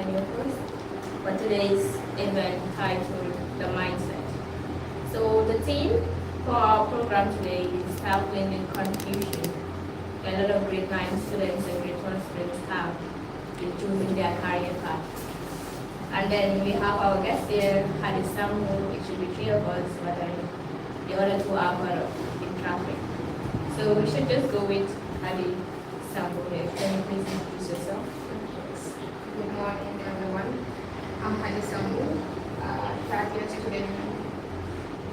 am your host for today's event titled The Mindset. So the theme for our program today is tackling confusion. A lot of grade 9 students and grade 12 students have in choosing their career path. And then we have our guest here, Hadi Samu. It should be three of us, but then the other two are caught up in traffic. So we should just go with Hadi Samu here. Can you please introduce yourself? Good morning, everyone. I'm Hadi Samu, third year student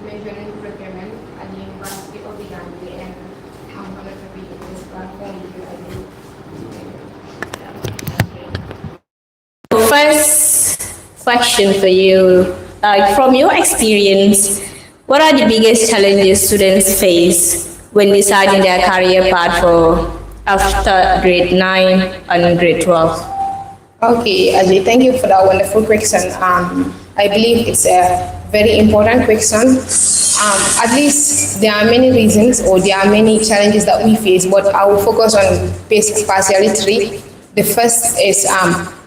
majoring in procurement at the University of the Gambia, and I'm honored to be in this platform with you. First question for you, from your experience, what are the biggest challenges students face when deciding their career path for after grade 9 and grade 12? Okay, Ajay, thank you for that wonderful question. I believe it's a very important question. At least there are many reasons or there are many challenges that we face, but I will focus on partially three. The first is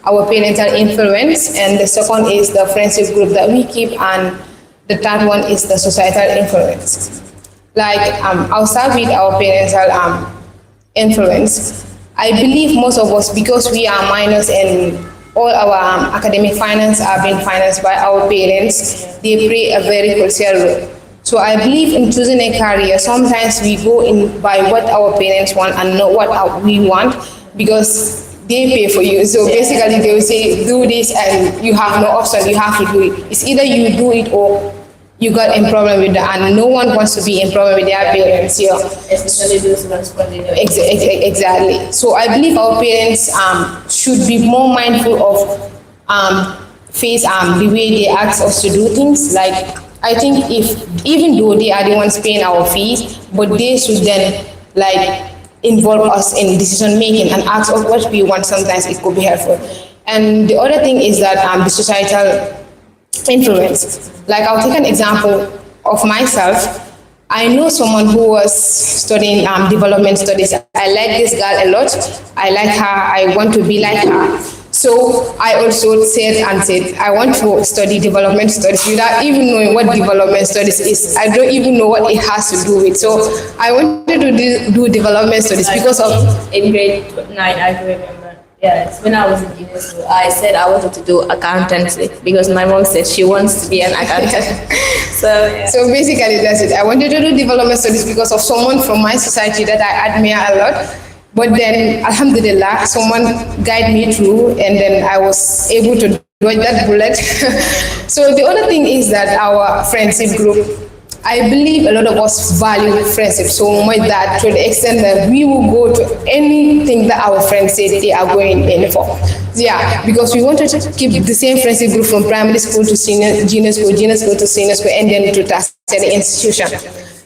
our parental influence, and the second is the friendship group that we keep, and the third one is the societal influence. Like, I'll start with our parental influence. I believe most of us, because we are minors and all our academic finance are being financed by our parents, they play a very crucial role. So I believe in choosing a career, sometimes we go in by what our parents want and not what we want, because they pay for you. So basically they will say, do this, and you have no option, you have to do it. It's either you do it or you got in problem with that, and no one wants to be in problem with their parents. Yeah. Especially those ones for the Exactly. So I believe our parents should be more mindful of face the way they ask us to do things. Like, I think if even though they are the ones paying our fees, but they should then like involve us in decision making and ask us what we want. Sometimes it could be helpful. And the other thing is that the societal influence. Like, I'll take an example of myself. I know someone who was studying development studies. I like this girl a lot. I like her. I want to be like her. So I also said, I want to study development studies without even knowing what development studies is. I don't even know what it has to do with. So I wanted to do development studies because of... In grade 9, I do remember. Yes, when I was in junior school, I said I wanted to do accountancy because my mom said she wants to be an accountant. So basically that's it. I wanted to do development studies because of someone from my society that I admire a lot. But then, alhamdulillah, someone guided me through, and then I was able to dodge that bullet. So the other thing is that our friendship group, I believe a lot of us value friendship so much that to the extent that we will go to anything that our friends say they are going in for. Yeah, because we wanted to keep the same friendship group from primary school to junior school to senior school, and then to tertiary institution.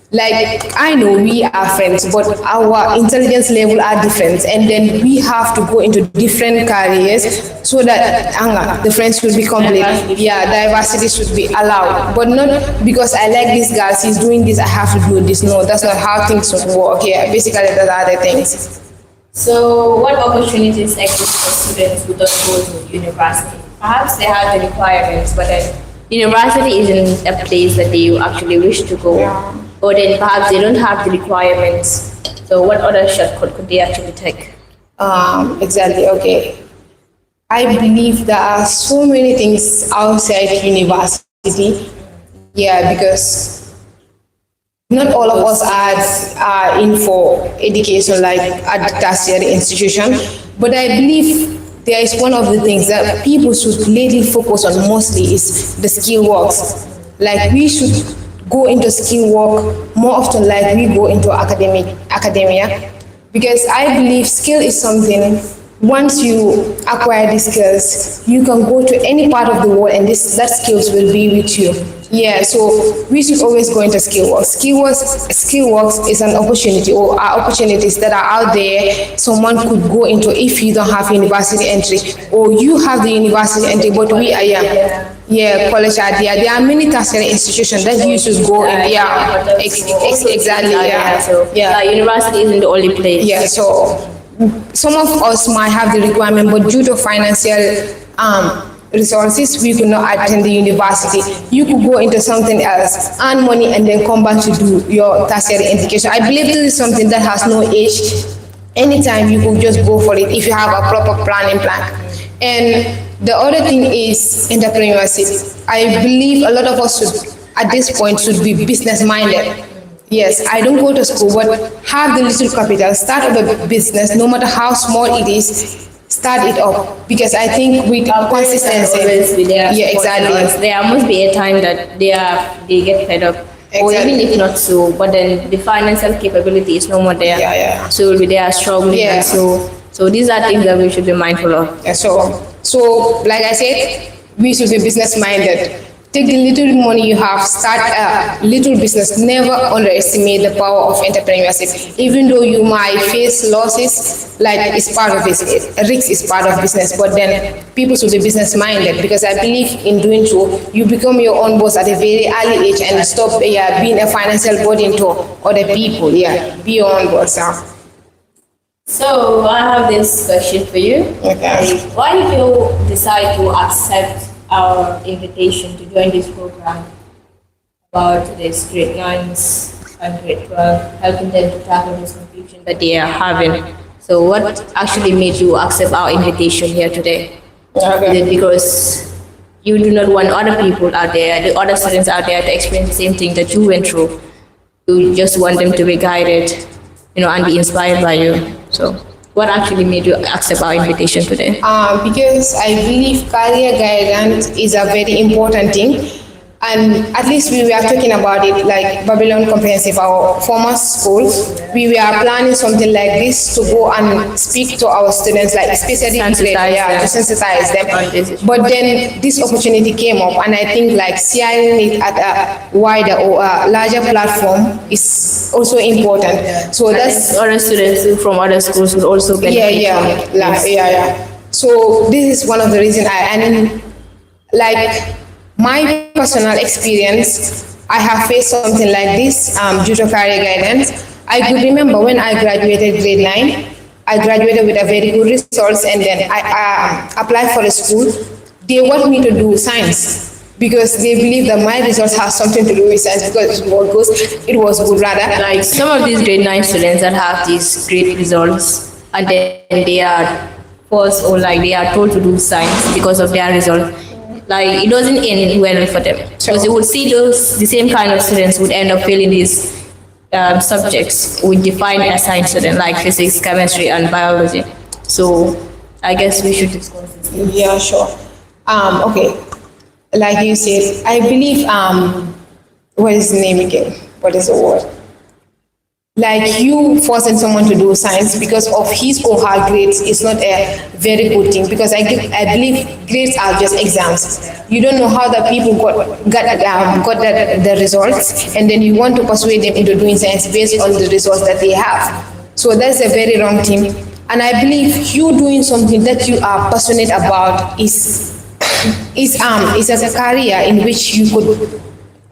Like, I know we are friends, but our intelligence level are different, and then we have to go into different careers so that the friends should be complete. Yeah, diversity should be allowed, but not because I like this girl, she's doing this, I have to do this. No, that's not how things should work. Yeah, basically those are the things. So, what opportunities exist for students who don't go to university? Perhaps they have the requirements, but then university isn't a place that they actually wish to go. Yeah. Or then perhaps they don't have the requirements. So, what other shortcut could they actually take? Exactly. Okay. I believe there are so many things outside university. Yeah, because not all of us are in for education like at tertiary institution, but I believe there is one of the things that people should really focus on mostly is the skill works. Like, we should go into skill work more often like we go into academia, because I believe skill is something, once you acquire these skills, you can go to any part of the world and that skills will be with you. Yeah, so we should always go into skill work. Skill works is an opportunity, or are opportunities that are out there someone could go into if you don't have university entry, or you have the university entry but we are young. Yeah, college idea. There are many tertiary institutions that you should go in. Yeah, exactly. Yeah, So, university isn't the only place. Yeah, so some of us might have the requirement, but due to financial resources, we could not attend the university. You could go into something else, earn money, and then come back to do your tertiary education. I believe this is something that has no age. Anytime you could just go for it if you have a proper planning plan. And the other thing is entrepreneurship. I believe a lot of us should, at this point, should be business minded. Yes, I don't go to school, but have the little capital, start up a business, no matter how small it is, start it up. Because I think with consistency, Always be there yeah, supporting us. exactly. There must be a time that they get fed up, or Exactly. even if not so, but then the financial capability is no more there. Yeah, yeah. So we'll be there struggling. Yeah. And so these are things that we should be mindful of. Yeah, so like I said, we should be business minded. Take the little money you have, start a little business. Never underestimate the power of entrepreneurship. Even though you might face losses, like it's part of business, risk is part of business, but then people should be business minded, because I believe in doing so, you become your own boss at a very early age and stop being a financial burden to other people. Yeah, be your own boss. So I have this question for you. Okay. Why did you decide to accept our invitation to join this program about this grade 9s and grade 12, helping them to tackle this confusion that they are having? So what actually made you accept our invitation here today? Is Okay. it because you do not want other people out there, the other students out there, to experience the same thing that you went through? You just want them to be guided, and be inspired by you. So what actually made you accept our invitation today? Because I believe career guidance is a very important thing. And at least we were talking about it, like Babylon Comprehensive, our former school. We were planning something like this to go and speak to our students, like especially Sensitize to sensitize On this them. issue. But then this opportunity came up, and I think like sharing it at a wider or a larger platform is also important. So that's Other students from other schools will also benefit. yeah, from yeah, it. yeah. So this is one of the reasons and like my personal experience, I have faced something like this due to career guidance. I could remember when I graduated grade 9, I graduated with a very good results, and then I applied for a school. They want me to do science because they believe that my results have something to do with science, because it was good rather. Like some of these grade 9 students that have these great results, and then they are forced, or like they are told to do science because of their result. Like it doesn't end well for them, because you would see the same kind of students would end up failing these subjects we define as science student, like physics, chemistry, and biology. So I guess we should discuss this. Yeah, sure. Okay. Like you said, I believe what is the name again? What is the word? Like you forcing someone to do science because of his or her grades is not a very good thing, because I believe grades are just exams. You don't know how the people got the results, and then you want to persuade them into doing science based on the results that they have. So that's a very wrong thing. And I believe you doing something that you are passionate about is a career in which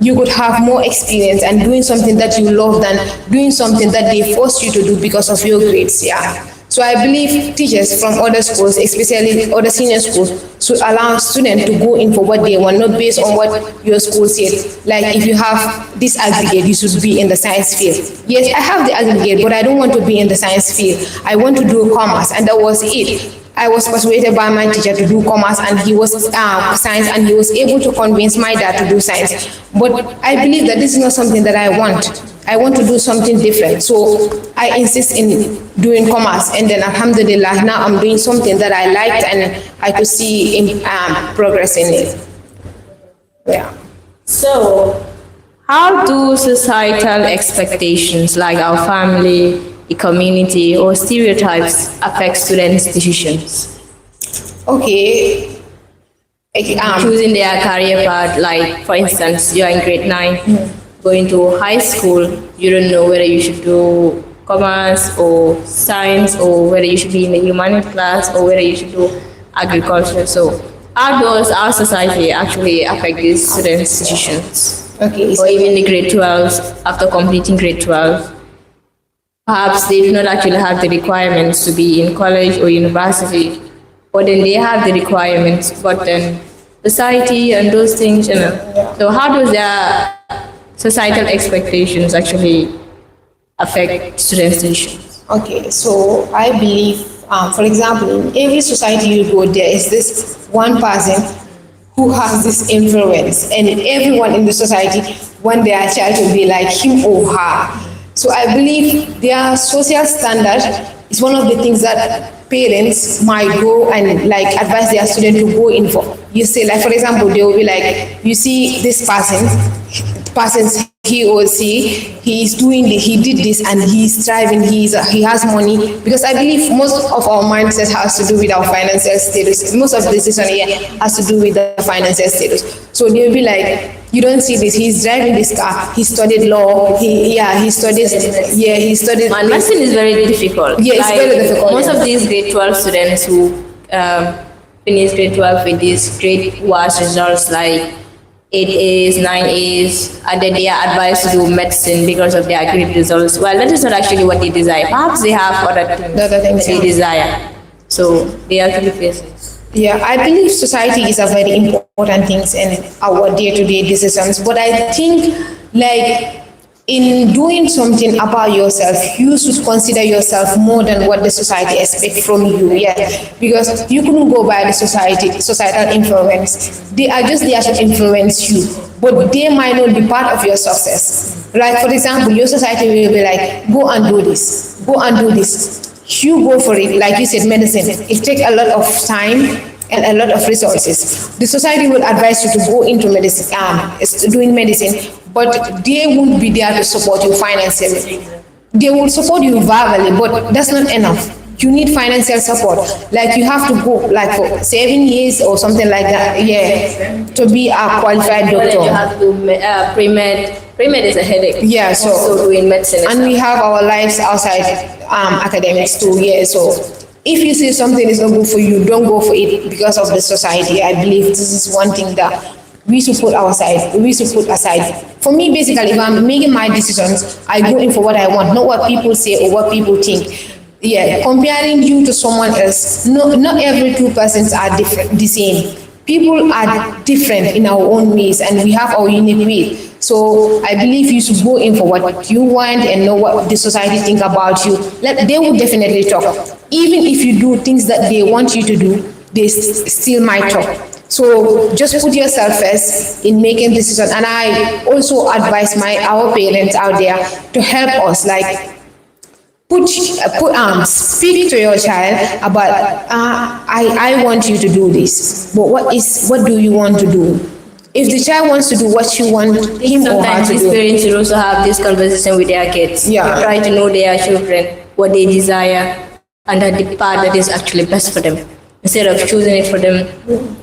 you could have more experience and doing something that you love than doing something that they force you to do because of your grades. Yeah. So I believe teachers from other schools, especially other senior schools, should allow students to go in for what they want, not based on what your school said. Like if you have this aggregate, you should be in the science field. Yes, I have the aggregate, but I don't want to be in the science field. I want to do commerce, and that was it. I was persuaded by my teacher to do commerce, and he was science, and he was able to convince my dad to do science. But I believe that this is not something that I want. I want to do something different. So I insist in doing commerce, and then alhamdulillah, now I'm doing something that I liked and I could see in, progress in it. Yeah. So, how do societal expectations like our family, the community, or stereotypes affect students' decisions? Okay. Choosing their career path, like for instance, you're in grade 9, going to high school, you don't know whether you should do commerce or science, or whether you should be in the humanities class, or whether you should do agriculture. So, how does our society actually affect these students' decisions? Okay. Or even the grade 12, after completing grade 12? perhaps they do not actually have the requirements to be in college or university, but then they have the requirements, but then society and those things, you know. So how does their societal expectations actually affect students' decisions? Okay, so I believe, for example, in every society you go, there is this one person who has this influence, and everyone in the society want their child to be like him or her. So I believe their social standard is one of the things that parents might go and like advise their student to go in for. You say, like for example, they will be like, you see this person's he or he did this and he's striving, he has money, because I believe most of our mindset has to do with our financial status. Most of the decision here has to do with the financial status. So they'll be like, you don't see this, he's driving this car, he studied law, he studied. And medicine is very difficult. Yeah, it's very difficult. Most of these grade 12 students who finish grade 12 with these great worse results like 8 A's, 9 A's, and then they are advised to do medicine because of their great results. Well, that is not actually what they desire. Perhaps they have other things they desire. So they actually face it. Yeah, I believe society is a very important thing in our day-to-day decisions. But I think, like, in doing something about yourself, you should consider yourself more than what the society expects from you. Yeah, because you couldn't go by the societal influence. They are just there to influence you, but they might not be part of your success. Like for example, your society will be like, go and do this, go and do this. You go for it, like you said, medicine. It takes a lot of time and a lot of resources. The society will advise you to go into medicine, doing medicine, but they won't be there to support you financially. They will support you verbally, but that's not enough. You need financial support. Like you have to go like for 7 years or something like that, yeah, to be a qualified doctor. You have to do pre-med. Pre-med is a headache. Yeah, so doing medicine. And we have our lives outside academics too, yeah, so if you see something is not good for you, don't go for it because of the society. I believe this is one thing that we should put aside. For me, basically, if I'm making my decisions, I go in for what I want, not what people say or what people think. Yeah, comparing you to someone else, not every two persons are the same. People are different in our own ways, and we have our unique way. So I believe you should go in for what you want and know what the society think about you. They will definitely talk. Even if you do things that they want you to do, they still might talk. So just put yourself first in making decisions. And I also advise our parents out there to help us, like speak to your child about I want you to do this, but what do you want to do? If the child wants to do what you want him or her sometimes to these do, parents should also have this conversation with their kids. Yeah. Try to know their children, what they desire, and the part that is actually best for them. Instead of choosing it for them,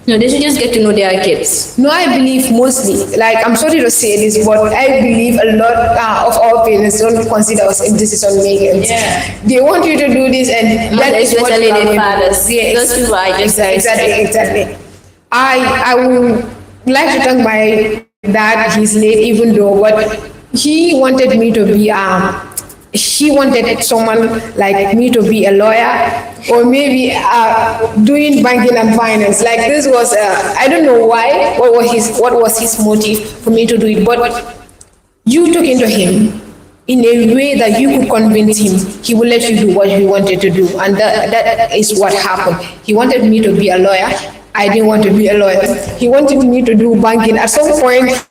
no, they should just get to know their kids. no, I believe mostly, like I'm sorry to say this, but I believe a lot of our parents don't consider us in decision makers. Yeah. They want you to do this, and that is what Especially you are the going to fathers. do. Yes. Those people are just Exactly. I would like to thank my dad. He's late, even though, but he wanted me to be he wanted someone like me to be a lawyer, or maybe doing banking and finance. Like this was I don't know why, what was his motive for me to do it, but you took into him in a way that you could convince him. He will let you do what he wanted to do, and that is what happened. He wanted me to be a lawyer. I didn't want to be a lawyer. He wanted me to do banking. At some point,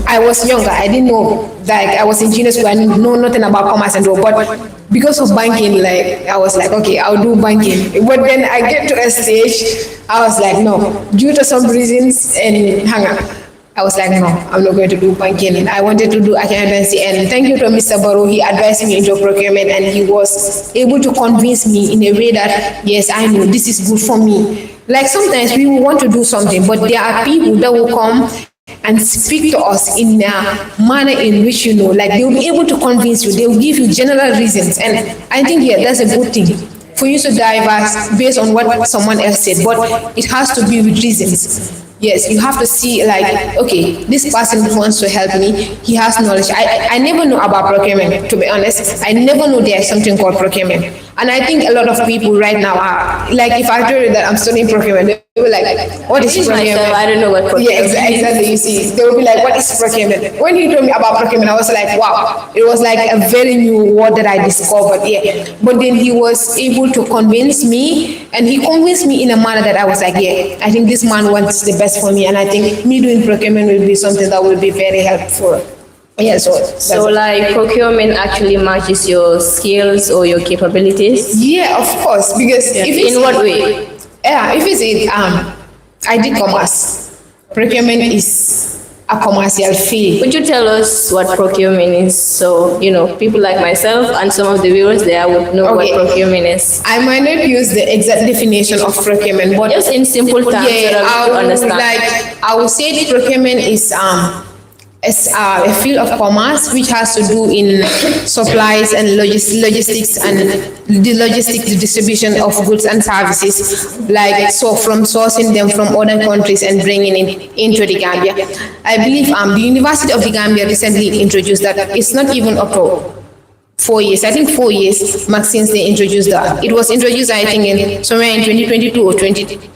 I was younger. I didn't know, like I was in junior school. I didn't know nothing about commerce and all. But because of banking, like I was like, okay, I'll do banking. But then I get to a stage, I was like, no, due to some reasons, and hang on. I was like, no, I'm not going to do banking. I wanted to do accountancy. And thank you to Mr. Barrow. He advised me into procurement, and he was able to convince me in a way that, yes, I know this is good for me. Like sometimes we will want to do something, but there are people that will come and speak to us in a manner in which, like they will be able to convince you. They will give you general reasons. And I think, yeah, that's a good thing for you to diverse based on what someone else said, but it has to be with reasons. Yes, you have to see like, okay, this person wants to help me. He has knowledge. I never know about procurement, to be honest. I never know there's something called procurement. And I think a lot of people right now are, like if I told you that I'm studying procurement, they will be like, what is procurement? I don't know what procurement is. Yeah, exactly. You see, they will be like, what is procurement? When he told me about procurement, I was like, wow, it was like a very new word that I discovered. Yeah. But then he was able to convince me, and he convinced me in a manner that I was like, yeah, I think this man wants the best for me, and I think me doing procurement will be something that will be very helpful. Yeah, so like procurement actually matches your skills or your capabilities? Yeah, of course, because if it's in what way? Yeah, if it's in I did commerce. Procurement is a commercial field. Would you tell us what procurement is, so people like myself and some of the viewers there would know what procurement is? I might not use the exact definition of procurement, but just in simple terms, yeah, so that we understand. I would say procurement is a field of commerce which has to do in supplies and logistics and the distribution of goods and services, like so from sourcing them from other countries and bringing it into the Gambia. I believe the University of the Gambia recently introduced that. It's not even up to 4 years. I think 4 years max since they introduced that. It was introduced, I think, in somewhere in 2022 or 2021.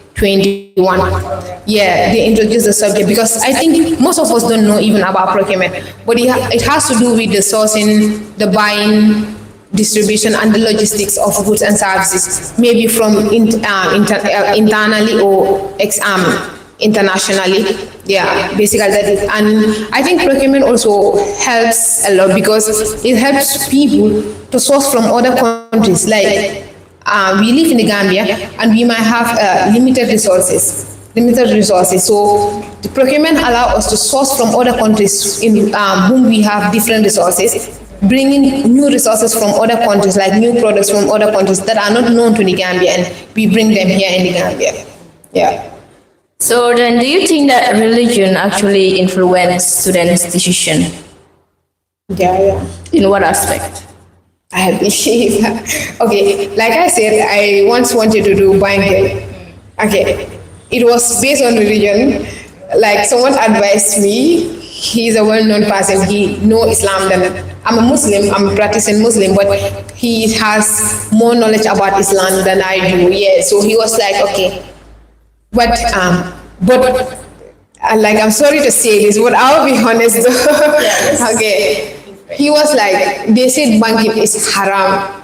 Yeah, they introduced the subject because I think most of us don't know even about procurement, but it has to do with the sourcing, the buying, distribution, and the logistics of goods and services, maybe from internally or internationally. Yeah, basically that is. And I think procurement also helps a lot because it helps people to source from other countries. Like we live in the Gambia and we might have limited resources. So the procurement allows us to source from other countries in whom we have different resources, bringing new resources from other countries, like new products from other countries that are not known to the Gambia, and we bring them here in the Gambia. Yeah. So then, do you think that religion actually influenced students' decision? Yeah. In what aspect? I believe. Okay, like I said, I once wanted to do banking. Okay, it was based on religion. Like someone advised me. He's a well-known person. He knows Islam than I'm a Muslim. I'm a practicing Muslim, but he has more knowledge about Islam than I do. Yeah, so he was like, okay, but like I'm sorry to say this, but I'll be honest. Okay. He was like, they said banking is haram.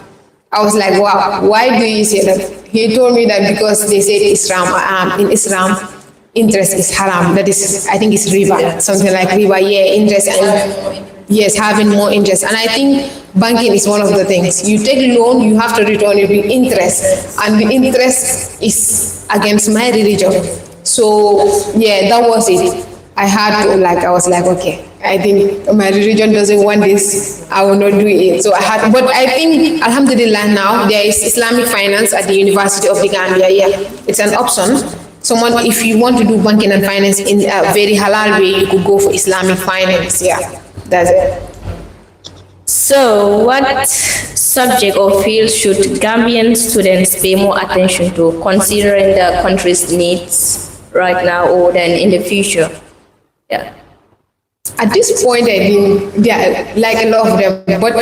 I was like, wow, why do you say that? He told me that because they said in Islam, interest is haram. That is, I think it's riba, something like riba. Yeah, interest and yes, having more interest. And I think banking is one of the things. You take a loan, you have to return it with interest, and the interest is against my religion. So yeah, that was it. I was like, okay, I think my religion doesn't want this, I will not do it. So but I think, alhamdulillah, now there is Islamic finance at the University of the Gambia. Yeah, it's an option. Someone, if you want to do banking and finance in a very halal way, you could go for Islamic finance. Yeah, that's it. So what subject or field should Gambian students pay more attention to, considering the country's needs right now or then in the future? Yeah. At this point, I think there are like a lot of them, but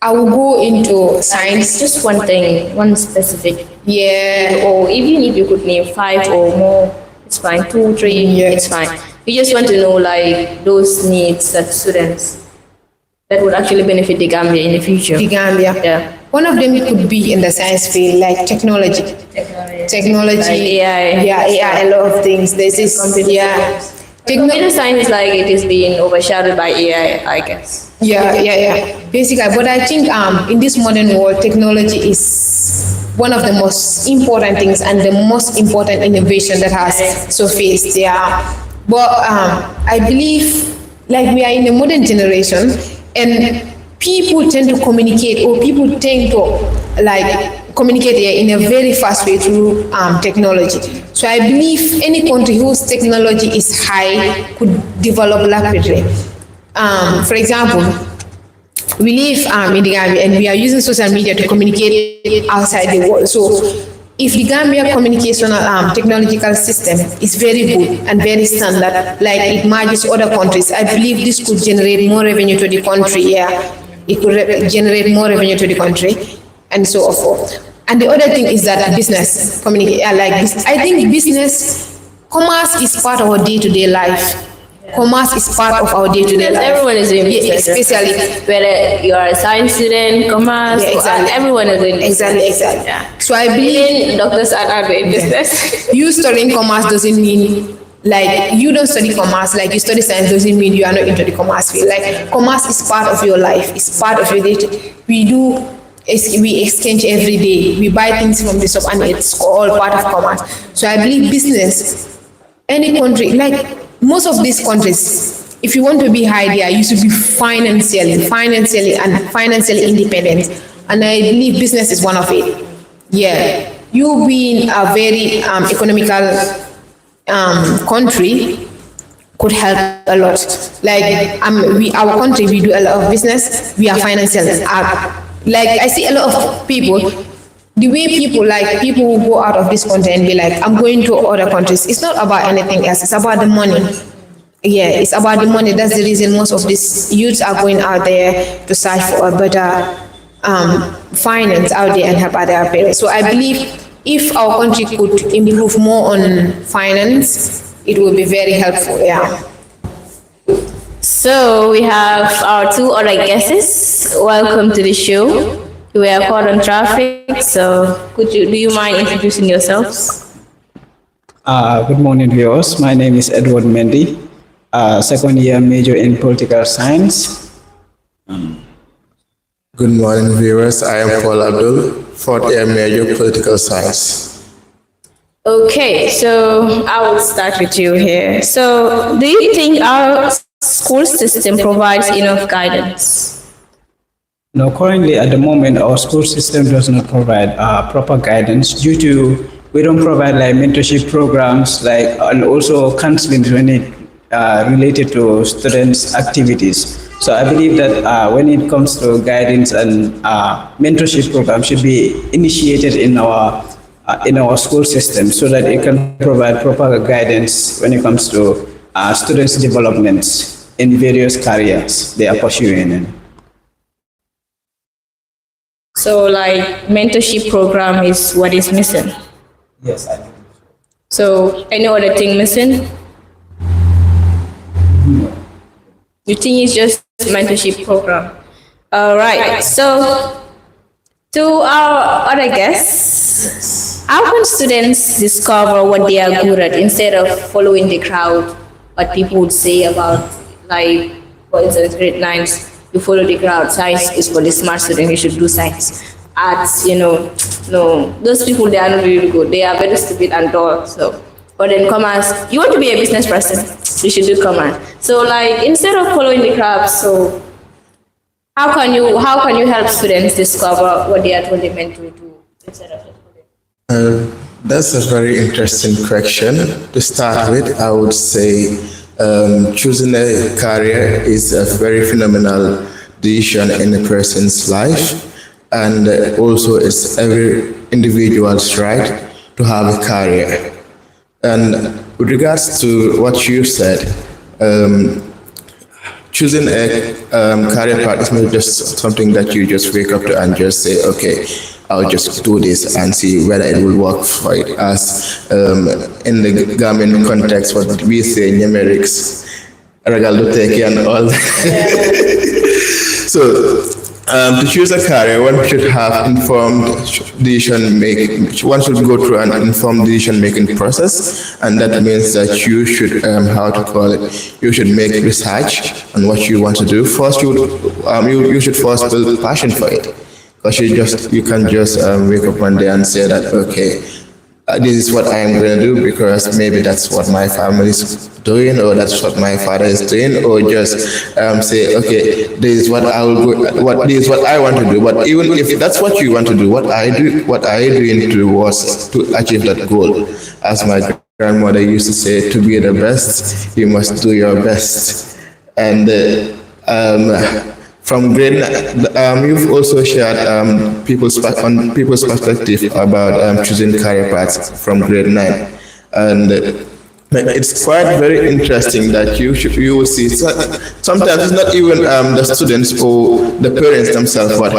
I will go into science. Just one thing, one specific. Yeah. Or even if you could name 5 or more, it's fine. 2, 3, yeah. It's fine. We just want to know like those needs that students that would actually benefit the Gambia in the future. The Gambia. Yeah. One of them could be in the science field, like technology. Technology. Like AI. Yeah, AI, a lot of things. There's this. Yeah. Computer science is like it is being overshadowed by AI, I guess. Yeah. Basically, but I think in this modern world, technology is one of the most important things and the most important innovation that has surfaced. Yeah. But I believe like we are in a modern generation and people tend to communicate, or people tend to like communicate in a very fast way through technology. So I believe any country whose technology is high could develop rapidly. For example, we live in the Gambia and we are using social media to communicate outside the world. So if the Gambia communicational technological system is very good and very standard, like it matches other countries, I believe this could generate more revenue to the country. Yeah, it could generate more revenue to the country, and so forth. And the other thing is that business communicate like this. I think business commerce is part of our day-to-day life. Commerce is part of our day-to-day life. Everyone is doing business. Especially whether you are a science student, commerce, exactly. Everyone is doing business. Exactly. Yeah. So I believe doctors are not doing business. you studying commerce doesn't mean like you don't study commerce, like you study science doesn't mean you are not into the commerce field. Like commerce is part of your life, it's part of your day. We exchange every day, we buy things from the shop and it's all part of commerce. So I believe business, any country, like most of these countries, if you want to be high there, you should be financially independent. And I believe business is one of it. Yeah, you being a very economical country could help a lot. Like our country, we do a lot of business. We are financial. Like I see a lot of people. The way people who go out of this country and be like, I'm going to other countries. It's not about anything else. It's about the money. Yeah, it's about the money. That's the reason most of these youths are going out there to search for a better finance out there and help other parents. So I believe if our country could improve more on finance, it would be very helpful. Yeah. So we have our two other guests. Welcome to the show. We are caught on traffic. So do you mind introducing yourselves? Good morning, viewers. My name is Edward Mendy, second year major in political science. Good morning, viewers. I am Paul Abdul, fourth year major political science. Okay, so I will start with you here. So do you think our school system provides enough guidance? No, currently at the moment, our school system does not provide proper guidance due to we don't provide like mentorship programs, like and also counseling when it related to students' activities. So I believe that when it comes to guidance and mentorship programs should be initiated in our school system so that it can provide proper guidance when it comes to students' developments in various careers they are pursuing. So like mentorship program is what is missing? Yes, I think so. Any other thing missing? You think it's just mentorship program? All right. So to our other guests, how can students discover what they are good at instead of following the crowd? What people would say about, like, for instance, grade 9s, you follow the crowd. Science is for the smart student. You should do science. Arts, no, those people, they are not really good. They are very stupid and dull. So, but then commerce, you want to be a business person, you should do commerce. So, like, instead of following the crowd, so how can you help students discover what they are truly meant to do instead of That's a very interesting question. To start with, I would say choosing a career is a very phenomenal decision in a person's life, and also it's every individual's right to have a career. And with regards to what you said, choosing a career path is not just something that you just wake up to and just say, okay, I'll just do this and see whether it will work for it. As in the government context, what we say, numerics, regaluteki and all that. So to choose a career, one should have informed decision making. One should go through an informed decision making process, and that means that you should, you should make research on what you want to do. First, you should first build passion for it. Because you can't just wake up one day and say that, okay, this is what I am going to do because maybe that's what my family is doing, or that's what my father is doing, or just say, okay, this is what I will this is what I want to do. But even if that's what you want to do, what are you doing to achieve that goal? As my grandmother used to say, to be the best, you must do your best. And from grade 9, you've also shared people's perspective about choosing career paths from grade 9, and it's quite very interesting that you will see sometimes it's not even the students or the parents themselves, but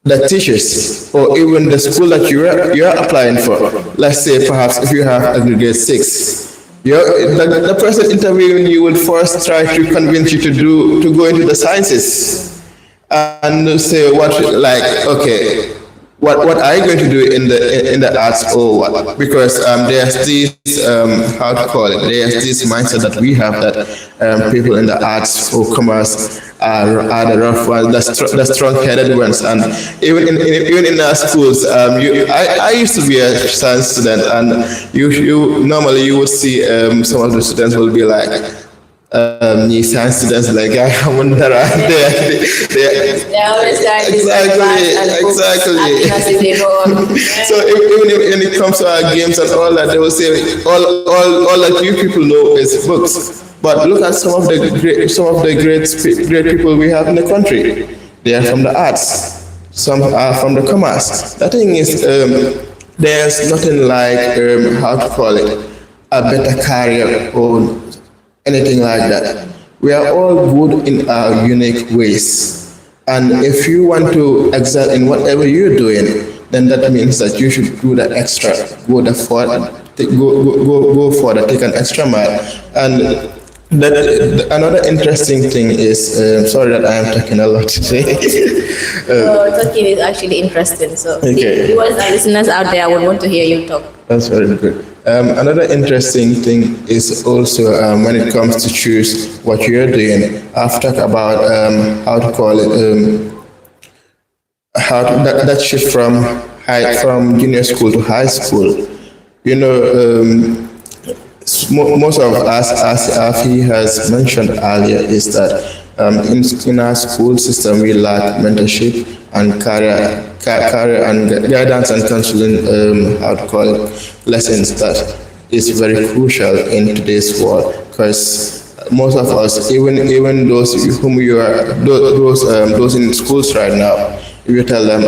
the teachers or even the school that you're applying for. Let's say perhaps if you have aggregate 6, the person interviewing you will first try to convince you to go into the sciences and say okay, what are you going to do in the arts or what? Because there's this how to call it, there's this mindset that we have that people in the arts or commerce are the rough ones, the strong-headed ones, and even in our schools, I used to be a science student, and you normally you would see some of the students will be like, science students like they always like exactly. So even when it comes to our games and all that, they will say all that you people know is books. But look at some of the great people we have in the country. They are from the arts. Some are from the commerce. The thing is, there's nothing like how to call it, a better career or anything like that. We are all good in our unique ways. And if you want to excel in whatever you're doing, then that means that you should do the extra, go further, take an extra mile. And another interesting thing is, sorry that I am talking a lot today. Talking is actually interesting. So okay. The viewers and listeners out there would want to hear you talk. That's very good. Another interesting thing is also when it comes to choose what you're doing. I've talked about how to call it, that shift from junior school to high school. You know, most of us, as he has mentioned earlier, is that in our school system we lack mentorship and career and guidance and counseling, how to call it, lessons that is very crucial in today's world, because most of us, even those whom you are those in schools right now, if you tell them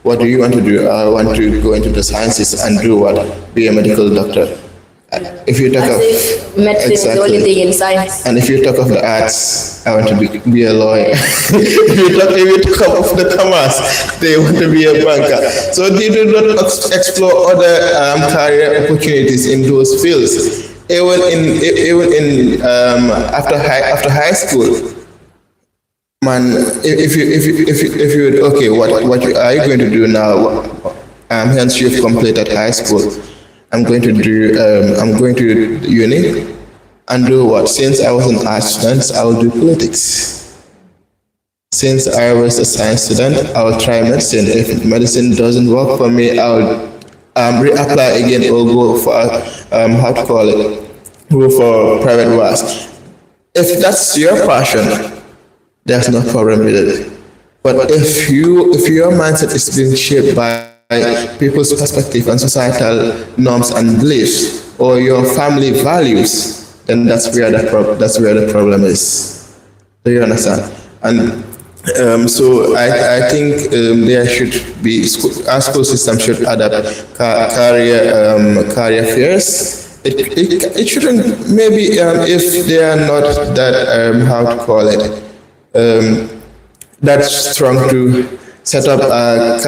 what do you want to do, I want to go into the sciences and do what, be a medical doctor. If you talk of medicine is the only thing in science. And if you talk of the arts, I want to be a lawyer. if you talk of the commerce, they want to be a banker. So they do not explore other career opportunities in those fields. Even in after high school, man. If you okay, what are you going to do now? Hence you've completed high school. I'm going to uni and do what? Since I was an art student, I will do politics. Since I was a science student, I will try medicine. If medicine doesn't work for me, I'll reapply again or go for how to call it, go for private work. If that's your passion, there's no problem with it. But if your mindset is being shaped by people's perspective and societal norms and beliefs, or your family values, then that's where the problem is. Do you understand? And so I think there should be our school system should adapt career fairs. It shouldn't, maybe if they are not that how to call it, that strong to set up a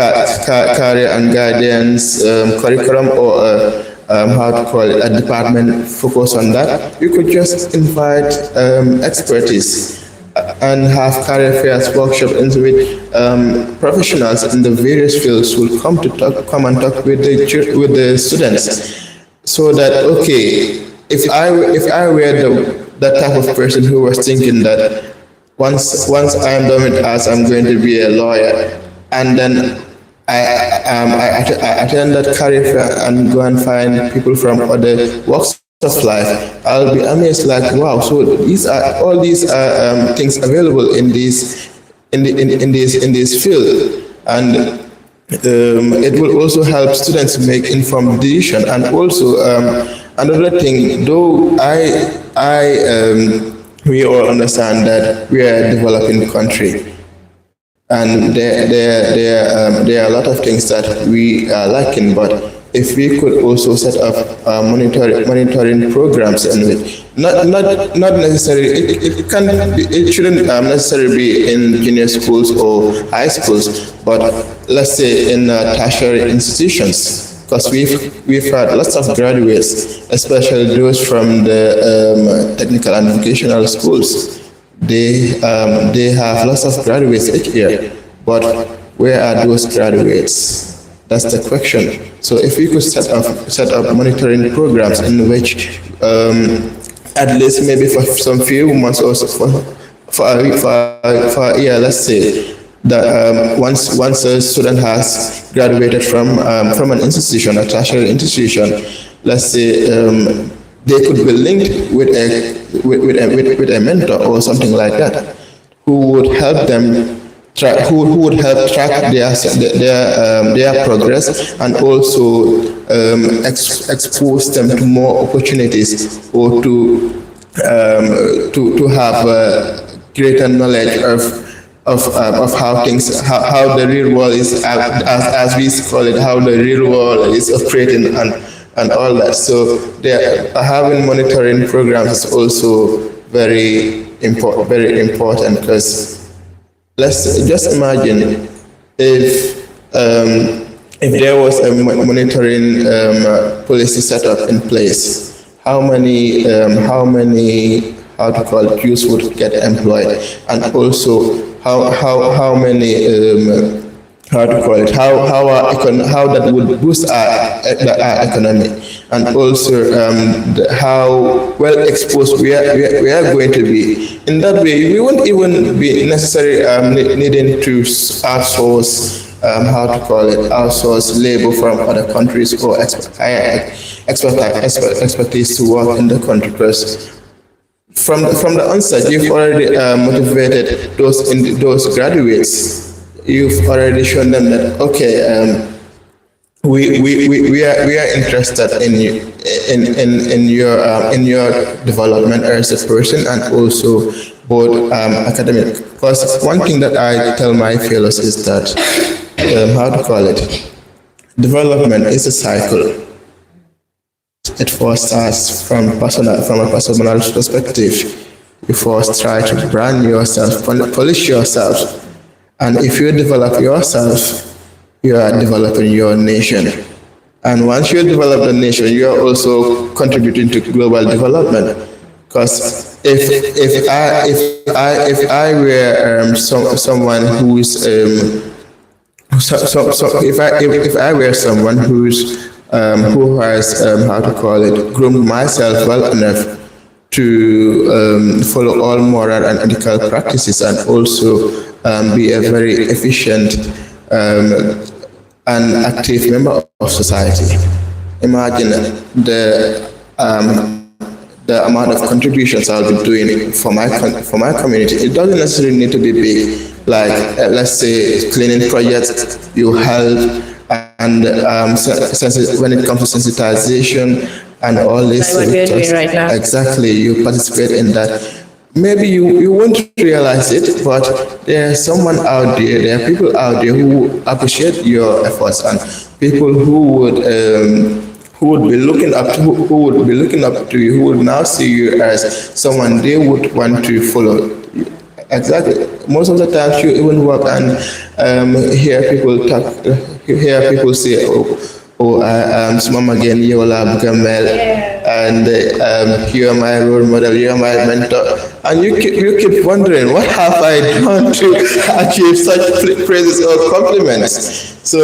career and guidance curriculum, or how to call it, a department focus on that. You could just invite expertise and have career fairs, workshops, into which professionals in the various fields will come and talk with the students, so that okay, if I were that type of person who was thinking that once I am done with arts, I'm going to be a lawyer, and then I attend that career fair and go and find people from other walks of life, I'll be amazed, like, wow, so all these things available in this field, and it will also help students make informed decision. And also another thing, though I we all understand that we are a developing country. And there are a lot of things that we are lacking, but if we could also set up monitoring programs in which not necessarily it shouldn't necessarily be in junior schools or high schools, but let's say in tertiary institutions, because we've had lots of graduates, especially those from the technical and vocational schools. They have lots of graduates each year, but where are those graduates? That's the question. So if we could set up monitoring programs in which, at least maybe for some few months or for a year, let's say, that once a student has graduated from an institution, a tertiary institution, let's say they could be linked with a mentor or something like that, who would help them who would help track their progress and also expose them to more opportunities, or to have greater knowledge of how the real world is, as we call it, how the real world is operating and all that. So having monitoring programs is also very important, because let's just imagine if there was a monitoring policy set up in place, how many youths would get employed, and also how many how that would boost our economy, and also how well exposed we are going to be. In that way, we won't even be necessarily needing to outsource outsource labor from other countries or expertise to work in the country, because from the onset, you've already motivated those graduates. You've already shown them that, okay, we are interested in your development as a person, and also both academic. Because one thing that I tell my fellows is that development is a cycle. It first starts from a personal perspective. You first try to brand yourself, polish yourself. And if you develop yourself, you are developing your nation. And once you develop the nation, you are also contributing to global development. Because if I were someone who's if I were someone who has groomed myself well enough to follow all moral and ethical practices, and also be a very efficient and active member of society. Imagine the amount of contributions I'll be doing for my community. It doesn't necessarily need to be big, like let's say cleaning projects you help, and when it comes to sensitization and all this. Like what we're doing right now. Exactly, you participate in that. Maybe you won't realize it, but there's someone out there, there are people out there who appreciate your efforts, and people who would be looking up to you, who would now see you as someone they would want to follow. Exactly. Most of the time, you even work and hear people say, Mama again, Yola Gamel, and you are my role model, you are my mentor, and you keep wondering, what have I done to achieve such praises or compliments? So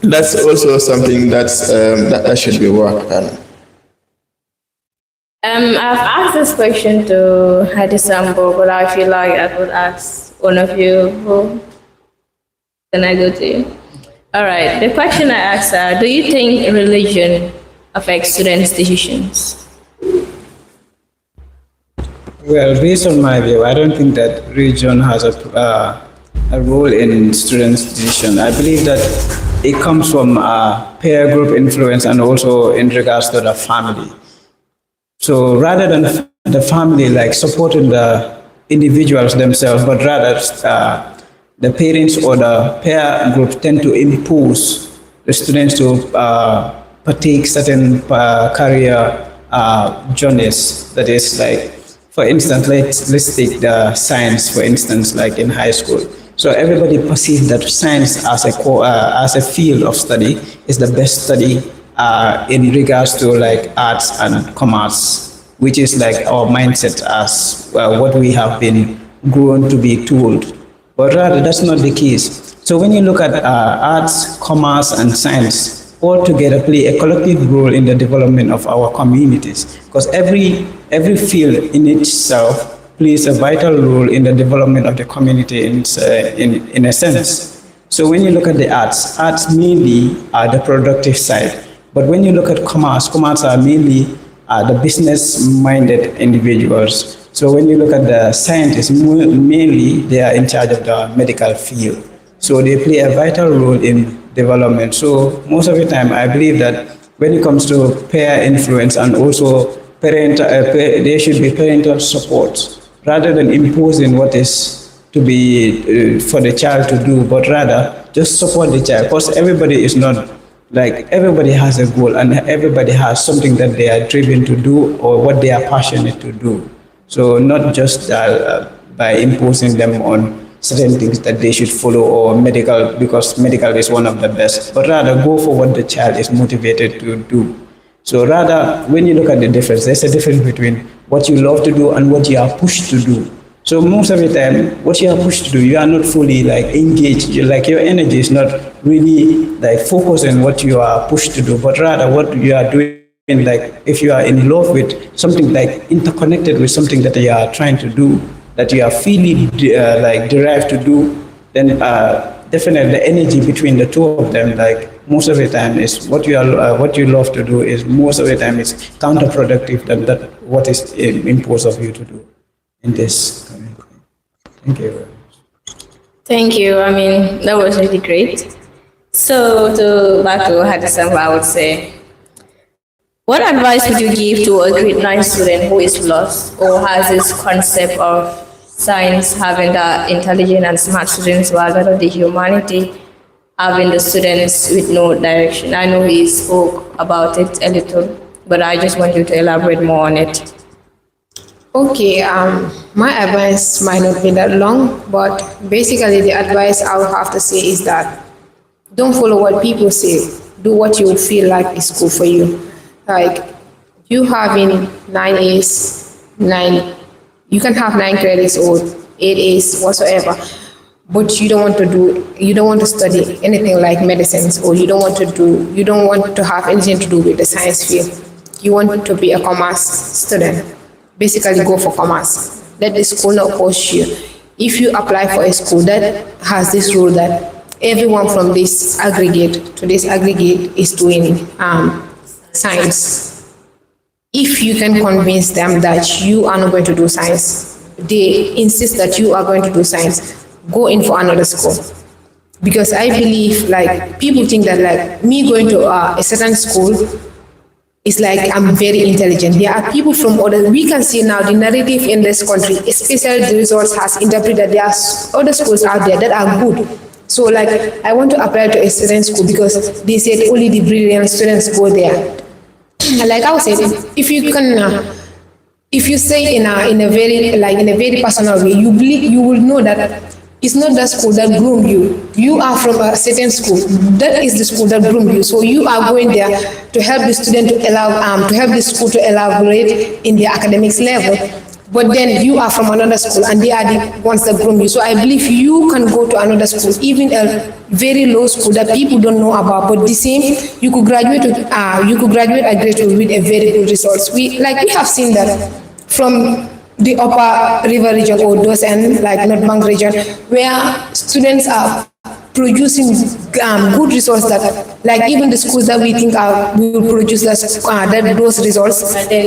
that's also something that should be worked on. I've asked this question to Hadi Sambo, but I feel like I would ask one of you. Who can I go to you? All right. The question I asked her: do you think religion affects students' decisions? Well, based on my view, I don't think that religion has a role in students' decision. I believe that it comes from peer group influence, and also in regards to the family. So rather than the family like supporting the individuals themselves, but rather the parents or the peer group tend to impose the students to partake certain career journeys. That is like, for instance, let's take the science, for instance, like in high school. So everybody perceives that science as a field of study is the best study in regards to like arts and commerce, which is like our mindset as what we have been grown to be told. But rather, that's not the case. So when you look at arts, commerce, and science, all together play a collective role in the development of our communities, because every field in itself plays a vital role in the development of the community in a sense. So when you look at the arts mainly are the productive side. But when you look at commerce are mainly the business-minded individuals. So when you look at the scientists, mainly they are in charge of the medical field. So they play a vital role in development. So most of the time, I believe that when it comes to peer influence and also there should be parental support rather than imposing what is to be for the child to do, but rather just support the child, because everybody is not like, everybody has a goal and everybody has something that they are driven to do or what they are passionate to do. So not just by imposing them on certain things that they should follow or medical, because medical is one of the best, but rather go for what the child is motivated to do. So rather, when you look at the difference, there's a difference between what you love to do and what you are pushed to do. So most of the time, what you are pushed to do, you are not fully like engaged. Like your energy is not really like focused on what you are pushed to do, but rather what you are doing. Like if you are in love with something, like interconnected with something that you are trying to do, that you are feeling like derived to do, then definitely the energy between the two of them, like most of the time is what you love to do is most of the time is counterproductive than that what is imposed of you to do in this. Thank you very much. Thank you. I mean, that was really great. So back to Hadisam, I would say, what advice would you give to a grade 9 student who is lost or has this concept of science having the intelligent and smart students rather than the humanity having the students with no direction? I know he spoke about it a little, but I just want you to elaborate more on it. Okay, my advice might not be that long, but basically the advice I would have to say is that don't follow what people say. Do what you feel like is good for you. Like you having 9 A's, you can have 9 credits or 8 A's, whatsoever, but you don't want to study anything like medicines, or you don't want to have anything to do with the science field. You want to be a commerce student. Basically go for commerce. Let the school not push you. If you apply for a school that has this rule that everyone from this aggregate to this aggregate is doing science, if you can convince them that you are not going to do science, they insist that you are going to do science, go in for another school. Because I believe, like, people think that like me going to a certain school, it's like I'm very intelligent. There are people from other, we can see now the narrative in this country, especially the results has interpreted that there are other schools out there that are good. So like, I want to apply to a certain school because they said only the brilliant students go there. Like I was saying, if you can, if you say in a very personal way, you will know that it's not the school that groomed you. You are from a certain school. That is the school that groomed you. So you are going there to help the student to help the school to elaborate in their academics level. But then you are from another school and they are the ones that groom you. So I believe you can go to another school, even a very low school that people don't know about, but the same, you could graduate at grade 2 with a very good results. We have seen that from the upper river region or those and like North Bank region, where students are producing good results that like even the schools that we think will produce those results. And then if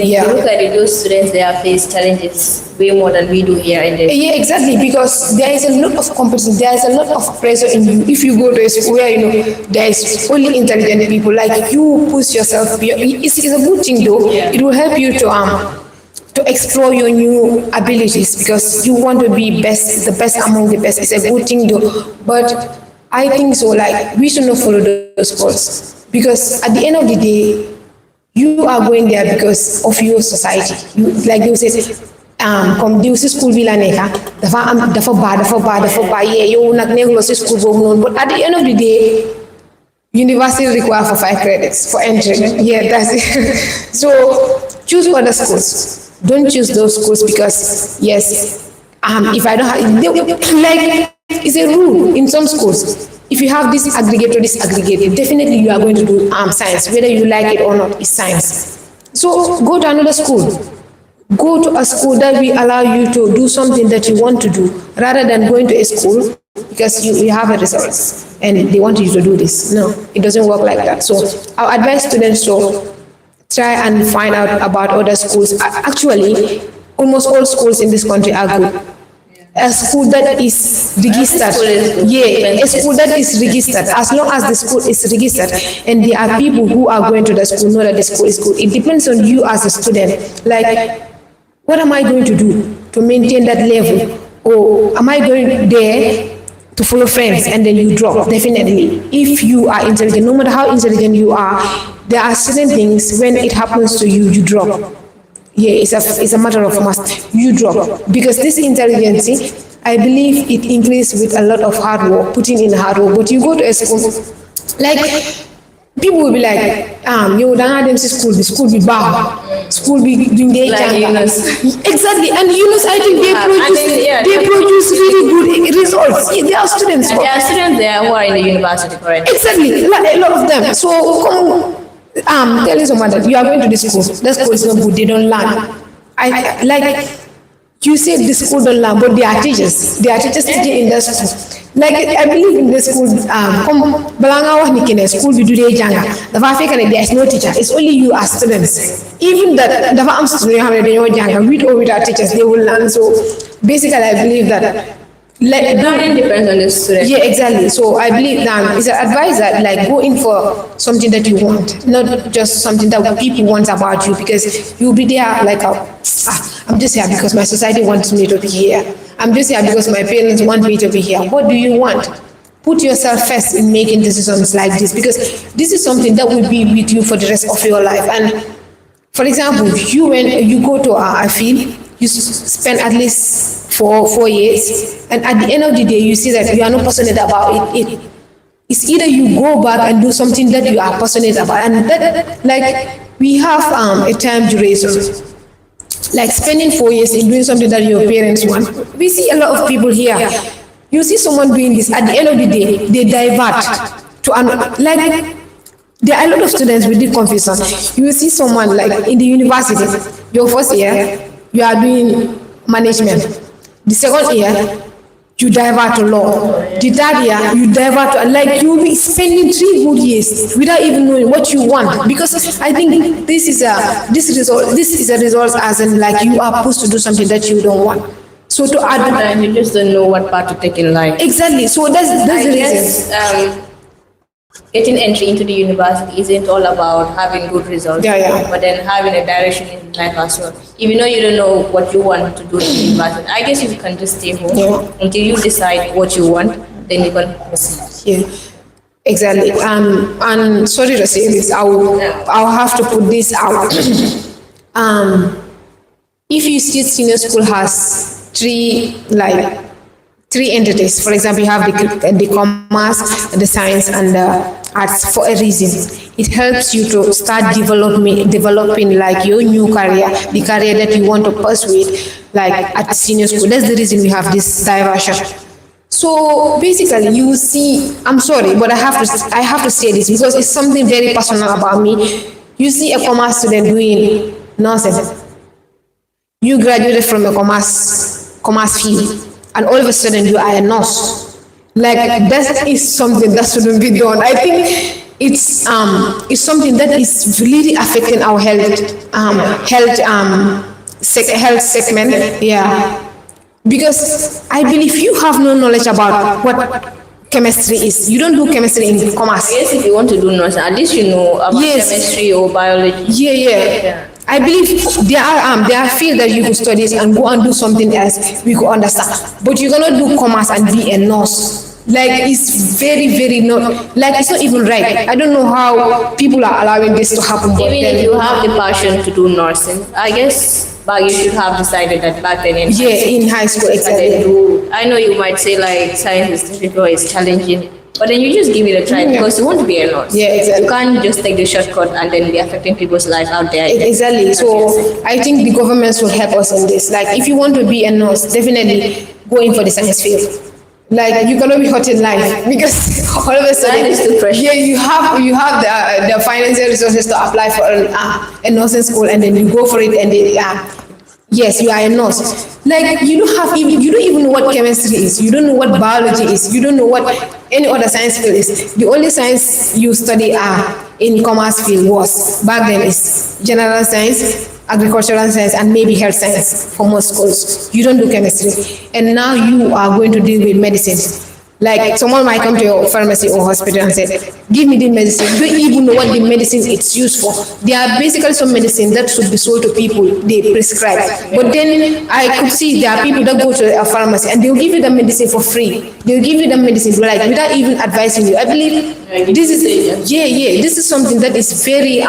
you look at it, those students, they have faced challenges way more than we do here in the... Yeah, exactly, because there is a lot of competition, there is a lot of pressure in you. If you go to a school where there is only intelligent people, like you push yourself, it's a good thing though. Yeah. It will help you to to explore your new abilities because you want to be the best among the best. It's a good thing though. But I think so, like, we should not follow those goals because at the end of the day, you are going there because of your society. You, like you said, comme diw si school bi la nekka dafa baax yeah yow nag nekkuloo si school boobu noonu but at the end of the day university require for 5 credits for entry. Yeah, that's it. So choose other schools. Don't choose those schools because yes, if I don't have like it's a rule in some schools. If you have this aggregate or this aggregate, definitely you are going to do science, whether you like it or not. It's science. So go to another school. Go to a school that will allow you to do something that you want to do, rather than going to a school because you have a results and they want you to do this. No, it doesn't work like that. So I advise students to try and find out about other schools. Actually, almost all schools in this country are good. A school that is registered, a school that is registered, as long as the school is registered and there are people who are going to the school know that the school is good. It depends on you as a student. Like, what am I going to do to maintain that level? Or am I going there to follow friends and then you drop? Definitely. If you are intelligent, no matter how intelligent you are, there are certain things when it happens to you, you drop. Yeah, it's a matter of must. You drop. Because this intelligence, I believe it increases with a lot of hard work, putting in hard work. But you go to a school, like, people will be like, you don't have school be bad, school be doing their exactly, and I think they produce really good results. Yeah, they are students. And there are students there who are in the university already. Exactly, like, a lot of them. So come, tell someone that you are going to this school. The school is not good. They don't learn. I like. You say the school don't learn, but they are teachers. They are teachers teaching in the school. Like, I believe in the school, balanga wax ni kene school bi dudé janga dafa fekk ne there is no teacher. It's only you as students. Even that dafa am students yoo xam ne dañoo janga with or without teachers they will learn. So basically I believe that like learning depends on the student. Yeah, exactly. So I believe that it's an advice that, like, go in for something that you want, not just something that people want about you, because you'll be there like I'm just here because my society wants me to be here. I'm just here because my parents want me to be here. What do you want? Put yourself first in making decisions like this, because this is something that will be with you for the rest of your life. And for example, when you go to a field, you spend at least 4 years, and at the end of the day, you see that you are not passionate about it. It's either you go back and do something that you are passionate about, and that, like, we have a time duration. Like spending 4 years in doing something that your parents want. We see a lot of people here. You see someone doing this, at the end of the day, they divert to like, there are a lot of students with this confusion. You see someone like in the university, your first year, you are doing management. The second year, you divert to law. The third year, you divert to, like, you will be spending 3 good years without even knowing what you want. Because I think this is a result as in, like, you are supposed to do something that you don't want. So to add, and you just don't know what path to take in life. Exactly. So that's the reason. Getting entry into the university isn't all about having good results, but then having a direction in life as well. Even though you don't know what you want to do in the university, I guess you can just stay home until you decide what you want, then you can proceed. Yeah, exactly. And sorry to say this, I'll have to put this out. If you see senior school has three entities. For example, you have the commerce, the science, and the arts for a reason. It helps you to start developing like your new career, the career that you want to pursue, like at senior school. That's the reason we have this diversion. So basically, you see, I'm sorry, but I have to say this because it's something very personal about me. You see a commerce student doing nonsense. You graduated from a commerce field, and all of a sudden you are a nurse. Like, that is something that shouldn't be done. I think it's something that is really affecting our health segment. Yeah, because I believe you have no knowledge about what chemistry is. You don't do chemistry in commerce. Yes, if you want to do nursing, at least you know about chemistry or biology. Yeah. I believe there are fields that you could study and go and do something else we could understand. But you cannot do commerce and be a nurse. Like it's very not like it's not even right. I don't know how people are allowing this to happen. But Even if you have the passion to do nursing, I guess back you should have decided that back then in in high school, and then exactly. I know you might say like science is difficult, it's challenging, but then you just give it a try because you want to be a nurse. Yeah, exactly. You can't just take the shortcut and then be affecting people's lives out there. Exactly. So I think the governments will help us in this. Like if you want to be a nurse, definitely go in for the science field. Like you cannot be hot in life because all of a sudden, Life is too precious. yeah, you have the financial resources to apply for a nursing school, and then you go for it, and then yes, you are a nurse. Like you don't even know what chemistry is. You don't know what biology is. You don't know what any other science field is. The only science you study in commerce field was back then is general science, agricultural science, and maybe health science for most schools. You don't do chemistry. And now you are going to deal with medicine. Like someone might come to your pharmacy or hospital and say, give me the medicine. You don't even know what the medicine it's used for. There are basically some medicine that should be sold to people, they prescribe. But then I could see there are people that go to a pharmacy and they'll give you the medicine for free. They'll give you the medicine like without even advising you. I believe this is this is something that is very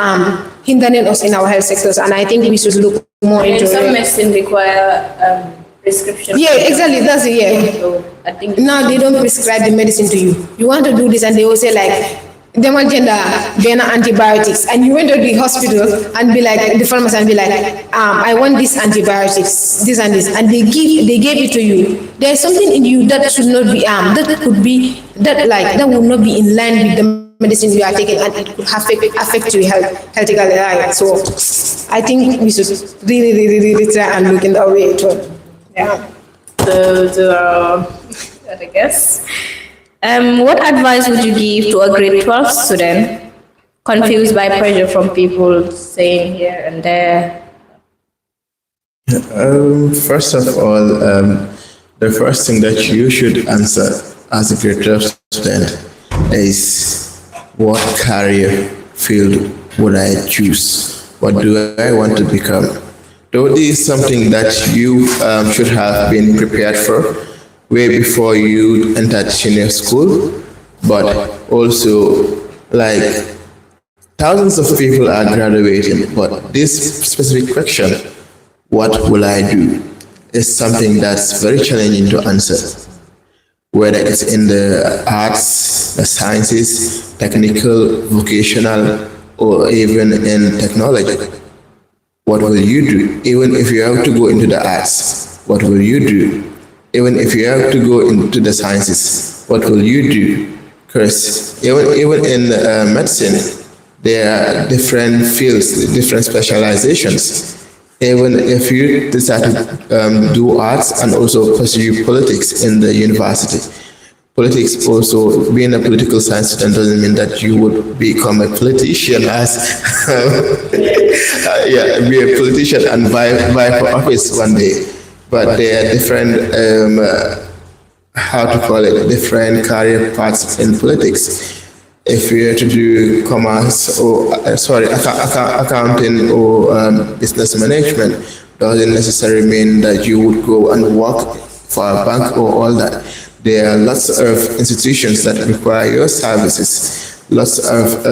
hindering us in our health sectors, and I think we should look more into And some it. medicine require prescription. Yeah, exactly. That's it. Yeah. So I think Now they don't prescribe the medicine to you. You want to do this, and they will say like, they want gender antibiotics, and you went to the hospital and be like, the pharmacy and be like, I want these antibiotics, this and this, and they gave it to you. There is something in you that should not be that will not be in line with the medicine you are taking, and it could affect your health. So I think we should really try and look in that way too. Yeah. I guess. What advice would you give to a grade 12 student confused by pressure from people saying here and there? First of all, the first thing that you should answer as a grade 12 student is, what career field would I choose? What do I want to become? Though this is something that you should have been prepared for way before you entered senior school, but also like thousands of people are graduating, but this specific question, what will I do, is something that's very challenging to answer. Whether it's in the arts, the sciences, technical, vocational, or even in technology. What will you do? Even if you have to go into the arts, what will you do? Even if you have to go into the sciences, what will you do? Because even in medicine, there are different fields, different specializations. Even if you decide to do arts and also pursue politics in the university. Politics also, being a political science student doesn't mean that you would become a politician be a politician and vie for office one day. But there are different, different career paths in politics. If you are to do commerce or, accounting or business management, doesn't necessarily mean that you would go and work for a bank or all that. There are lots of institutions that require your services, lots of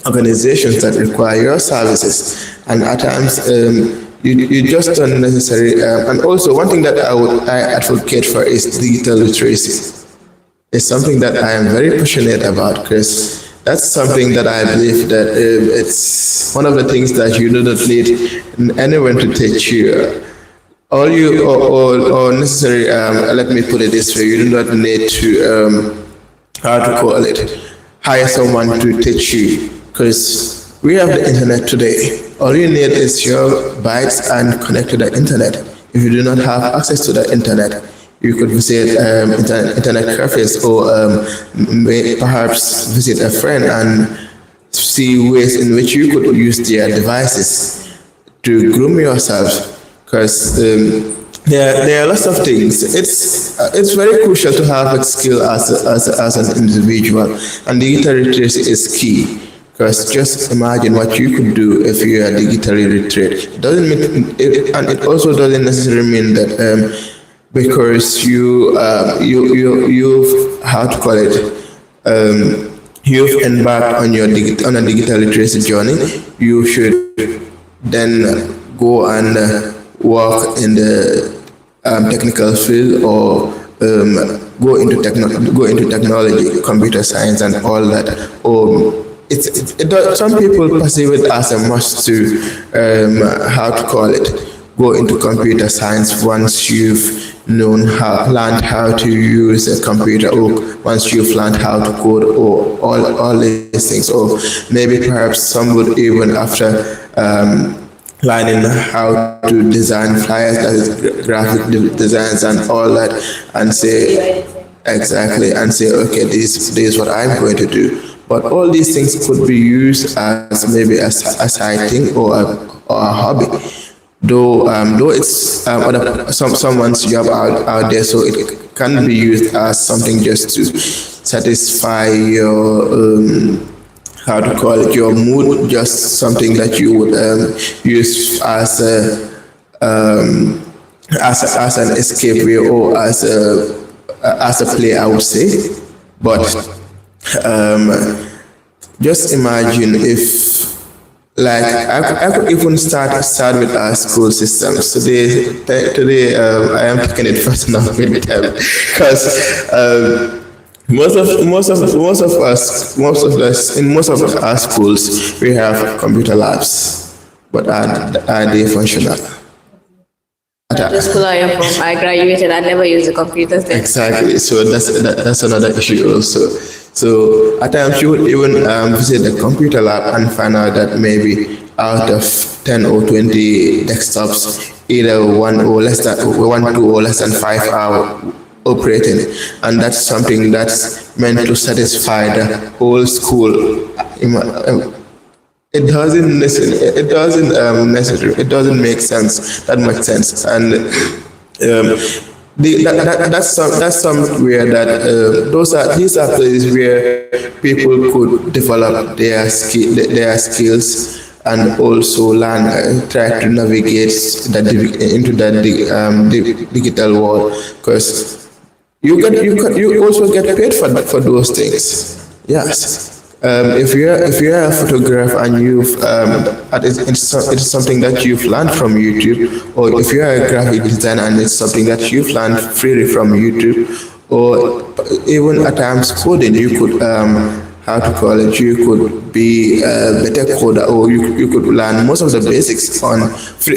organizations that require your services, and at times you just don't necessarily. And also, one thing that I advocate for is digital literacy. It's something that I am very passionate about, because that's something that I believe that it's one of the things that you do not need anyone to teach you. All you, or necessary, let me put it this way, you do not need to, hire someone to teach you, because we have the internet today. All you need is your bytes and connect to the internet. If you do not have access to the internet, you could visit internet cafes, or perhaps visit a friend and see ways in which you could use their devices to groom yourself. Because there are lots of things. It's very crucial to have a skill as an individual, and digital literacy is key. Because just imagine what you could do if you are digitally literate. Doesn't mean and it also doesn't necessarily mean that because you've how to call it you've embarked on on a digital literacy journey, you should then go and work in the technical field or go into technology, computer science, and all that. Or some people perceive it as a must to how to call it, go into computer science once you've learned how to use a computer, or once you've learned how to code, or all these things. Or maybe perhaps some would even after learning how to design flyers, that is graphic designs and all that, and say exactly, and say, okay, this is what I'm going to do. But all these things could be used as maybe a side thing or a hobby. Though it's someone's job out there, so it can be used as something just to satisfy your how to call it, your mood, just something that you would use as an escape way, or as a play, I would say. But just imagine if, like, I could even start with our school systems. Today I am taking it personal with them, because most of our schools we have computer labs, but are they functional? The school I am from, I graduated, I never used a computer then. Exactly. So that's another issue also. So at times you would even visit the computer lab and find out that maybe out of 10 or 20 desktops, either one, two, or less than 5 are operating, and that's something that's meant to satisfy the whole school. It doesn't make sense, that much sense, and that's somewhere that these are places where people could develop their skills, and also learn, try to navigate into that digital world, because you also get paid for those things. Yes. If you're a photographer and it's something that you've learned from YouTube, or if you're a graphic designer and it's something that you've learned freely from YouTube, or even at times coding, you could how to call it, you could be a better coder, or you could learn most of the basics on for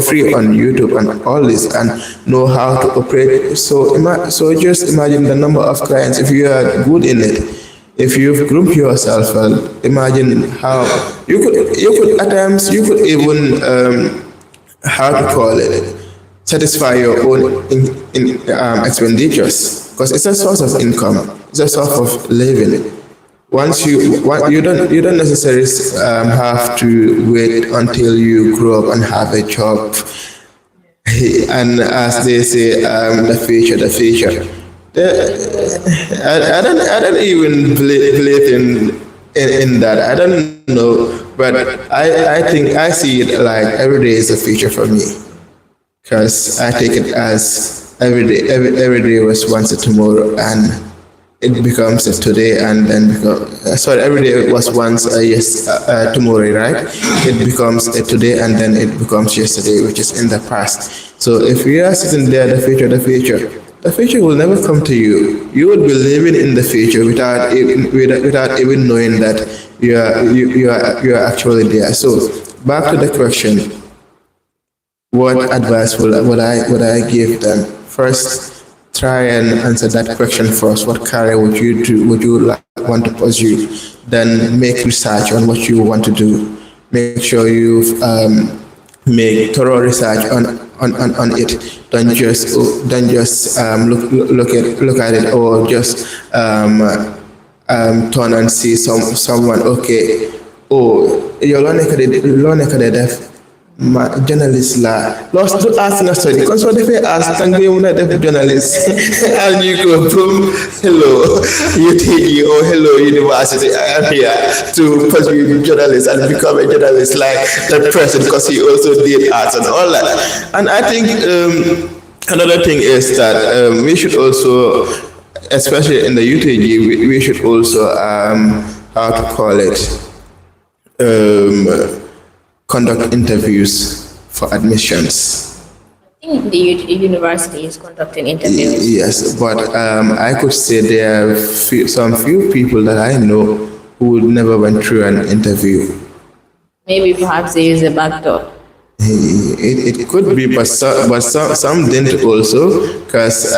free on YouTube and all this, and know how to operate. So just imagine the number of clients if you are good in it. If you've groomed yourself well, imagine how you could at times you could even how to call it, satisfy your own expenditures, because it's a source of income, it's a source of living. Once you don't necessarily have to wait until you grow up and have a job, and as they say, the future. I don't even believe in that. I don't know, but I think I see it like every day is a future for me, because I take it as every day was once a tomorrow, and it becomes a today, and then every day was once a tomorrow, right? It becomes a today, and then it becomes yesterday, which is in the past. So if we are sitting there, the future will never come to you. You would be living in the future without even knowing that you are actually there. So back to the question: what advice would I give them? First, try and answer that question first. What career would you do? Would you want to pursue? Then make research on what you want to do. Make sure you've make thorough research on it. Don't just look at it, or just turn and see someone. Okay, oh, you're learning def journalist la lost do ask na study kon so defé ask tang bi mu na def journalist and you go from hello UTG or hello university I am here to pursue journalist and become a journalist like that person because he also did arts and all that. And I think another thing is that we should also, especially in the UTG, we should also how to call it conduct interviews for admissions. I think the university is conducting interviews. Yes, but I could say there are some few people that I know who never went through an interview. Maybe perhaps they use a backdoor. It could be, but some didn't also, because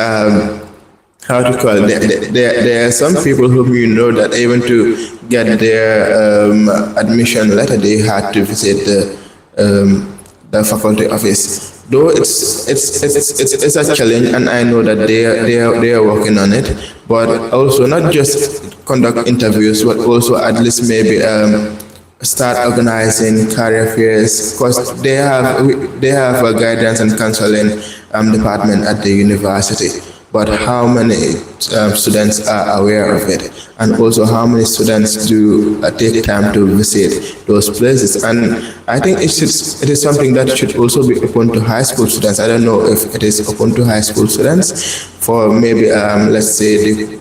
how to call it? There are some people whom you know that even to get their admission letter, they had to visit the faculty office. Though it's a challenge, and I know that they are working on it. But also not just conduct interviews, but also at least maybe start organizing career fairs, because they have a guidance and counseling department at the university. But how many students are aware of it, and also how many students do take time to visit those places? And I think it is something that should also be open to high school students. I don't know if it is open to high school students for maybe let's say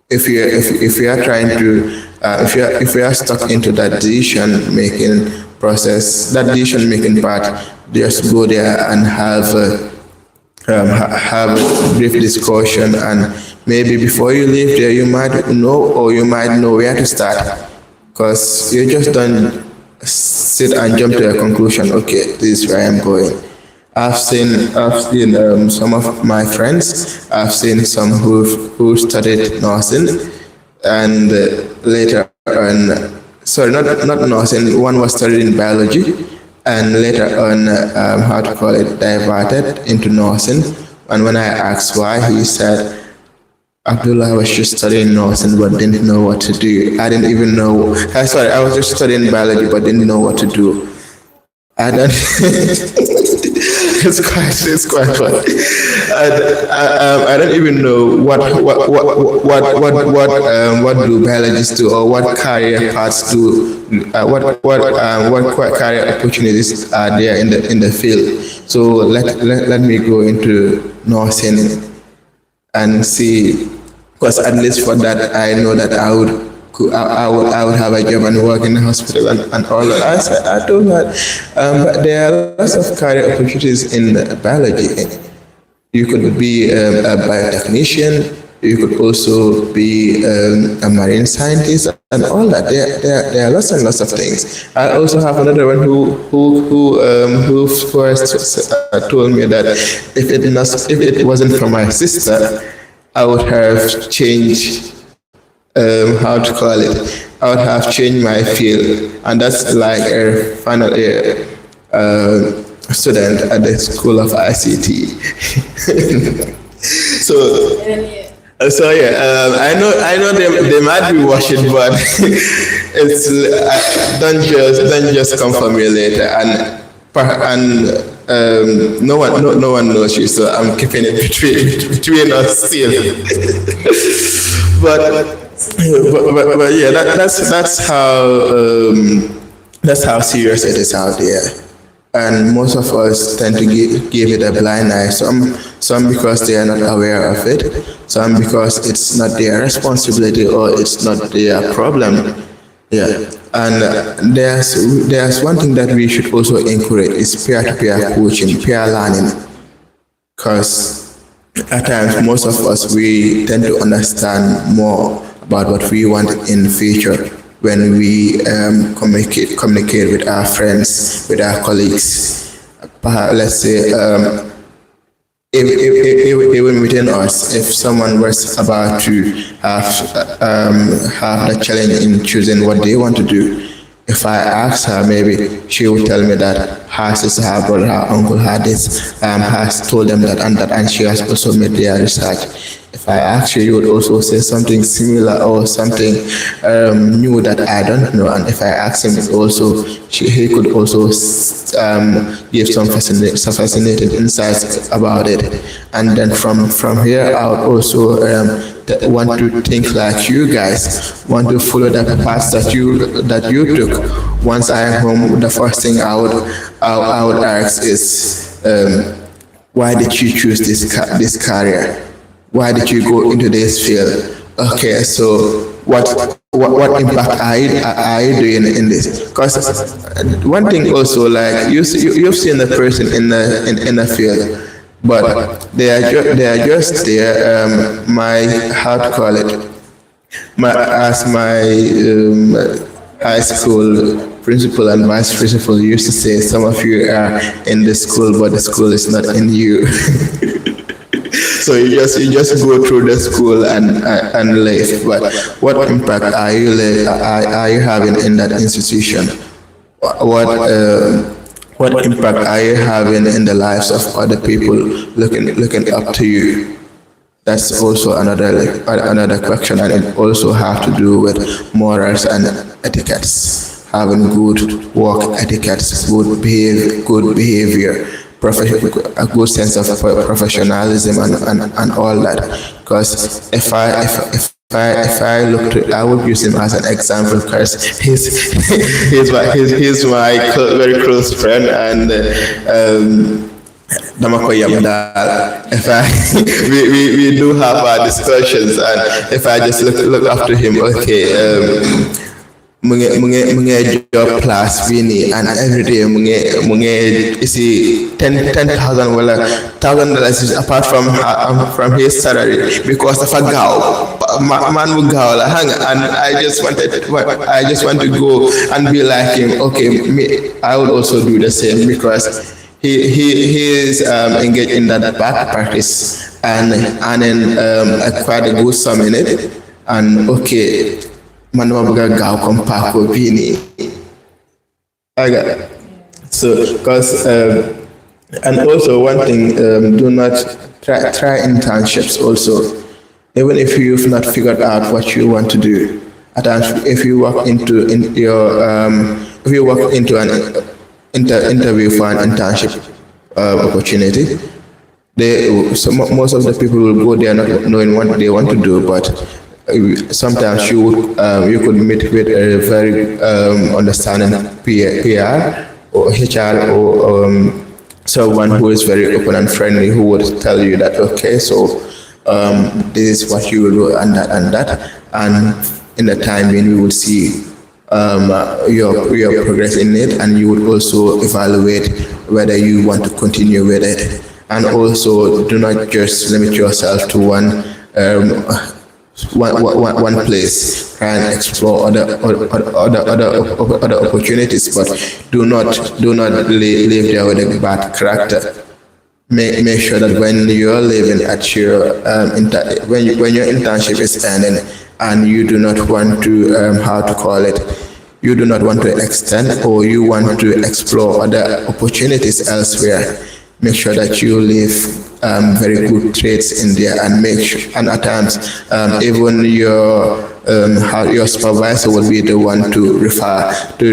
if you are trying to if you are stuck into that decision making process, that decision making part, just go there and have a brief discussion, and maybe before you leave there you might know where to start, because you just don't sit and jump to a conclusion. Okay, this is where I'm going. I've seen some of my friends. I've seen some who studied nursing, and later on, sorry, not nursing. One was studying biology, and later on, how to call it, diverted into nursing. And when I asked why, he said, Abdullah was just studying nursing but didn't know what to do. I didn't even know. I was just studying biology but didn't know what to do. I don't. It's quite fun. I don't even know what do biologists do, or what career paths do, what career opportunities are there in the field. So let me go into nursing and see, because at least for that I know that I would have a job and work in the hospital and all that. I told her, but there are lots of career opportunities in biology. You could be a biotechnician, you could also be a marine scientist and all that. There are lots and lots of things. I also have another one who first told me that if it wasn't for my sister, I would have changed how to call it. I would have changed my field, and that's like a final year student at the School of ICT. So yeah, I know they might be watching, but it's don't just come for me later, and no one knows you, so I'm keeping it between us still. But yeah, that's how serious it is out there. And most of us tend to give it a blind eye. Some because they are not aware of it, some because it's not their responsibility or it's not their problem. Yeah, and there's one thing that we should also encourage is peer-to-peer coaching, peer learning, because at times most of us we tend to understand more about what we want in the future when we communicate with our friends, with our colleagues. Perhaps, let's say, even within us, if someone was about to have the challenge in choosing what they want to do, if I ask her, maybe she would tell me that her sister, her brother, her uncle had this, has told them that and she has also made their research. If I ask you, you would also say something similar or something new that I don't know. And if I ask him, also he could also give some fascinating insights about it. And then from here, I would also want to think like you guys, want to follow the path that you took. Once I am home, the first thing I would ask is, why did you choose this career? Why did you go into this field? Okay, so what impact are you doing in this? Because one thing also, like you've seen the person in the field, but they are just there. My how to call it? My high school principal and vice principal used to say, some of you are in the school, but the school is not in you. So you just go through the school and live. But what impact are you having in that institution? What impact are you having in the lives of other people looking up to you? That's also another question, and it also have to do with morals and etiquettes. Having good work etiquettes, good behavior, a good sense of professionalism and all that. Because if I look to, I would use him as an example because he's my very close friend, and Damako Yamdal. We do have our discussions, and if I just look after him, okay. Munge job plus Vini, and every day munge isi 10,000 wala $1,000 apart from his salary because of a gal man will go hang, and I just want to go and be like him. Okay, I would also do the same because he is engaged in that back practice and then quite a good sum in it, and okay. Manwabuga Gao Compako Vini. I got it. So, because, and also one thing, do not try internships also. Even if you've not figured out what you want to do, at times if you walk into an interview for an internship opportunity, most of the people will go there not knowing what they want to do, but sometimes you could meet with a very understanding PR or HR or someone who is very open and friendly, who would tell you that, okay, so this is what you will do and that, and in the time when we would see your progress in it, and you would also evaluate whether you want to continue with it. And also, do not just limit yourself to one place and explore other opportunities, but do not live there with a bad character. Make sure that when you're living at your when your internship is ending and you do not want to you do not want to extend, or you want to explore other opportunities elsewhere, make sure that you leave very good traits in there, and make sure, and at times even your supervisor will be the one to refer to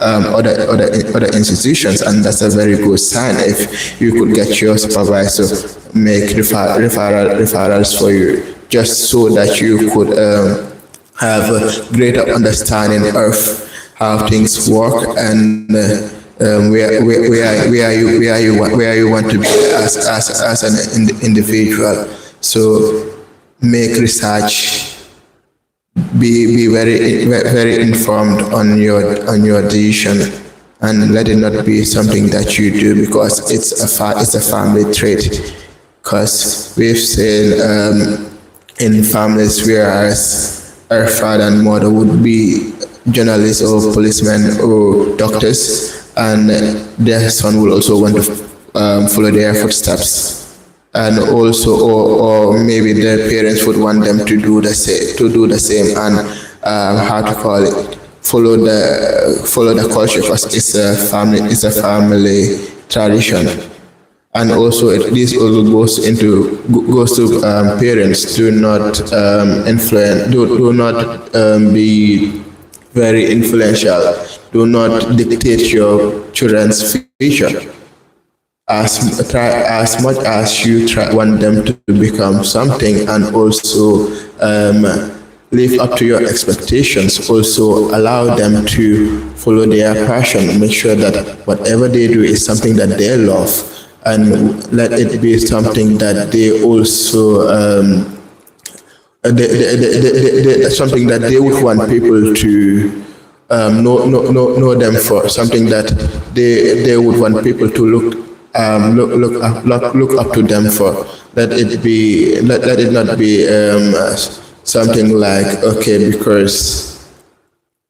other institutions, and that's a very good sign if you could get your supervisor make referrals for you, just so that you could have a greater understanding of how things work and where you want to be as an individual. So make research, be very informed on your decision, and let it not be something that you do because it's a family trait. Because we've seen in families whereas our father and mother would be journalists or policemen or doctors, and their son will also want to follow their footsteps, and also or maybe their parents would want them to do the same and follow the culture, because it's a family tradition. And also, this also goes to parents. Do not influence. Do not be very influential. Do not dictate your children's future. As much as you want them to become something, and also live up to your expectations. Also allow them to follow their passion. Make sure that whatever they do is something that they love, and let it be something that they also something that they would want people to know them for. Something that they would want people to look up to them for. Let it not be something like, okay, because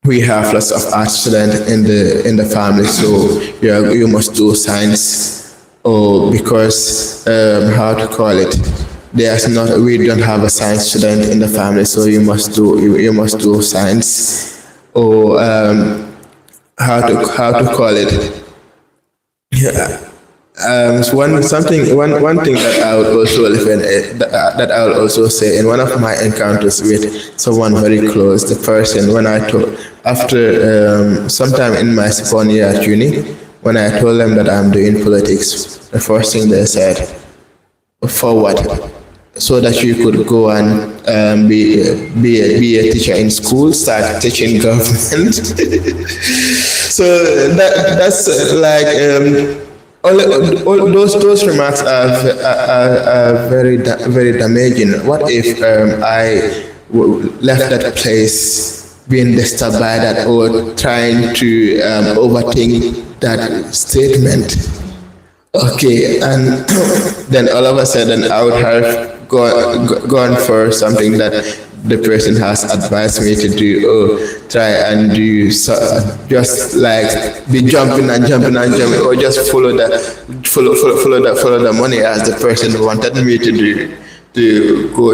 we have lots of art students in the family, so you must do science, or because we don't have a science student in the family, so you must do science, or so one thing that I would also say in one of my encounters with someone very close, the person, when I told, after sometime in my second year at uni, when I told them that I'm doing politics, the first thing they said, for what? So that you could go and be a teacher in school, start teaching government. So that's like. All those remarks are very damaging. What if I left that place being disturbed by that, or trying to overthink that statement? Okay, and then all of a sudden I would have gone for something that the person has advised me to do, or try and do, so just like be jumping, or just follow the money as the person wanted me to do, to go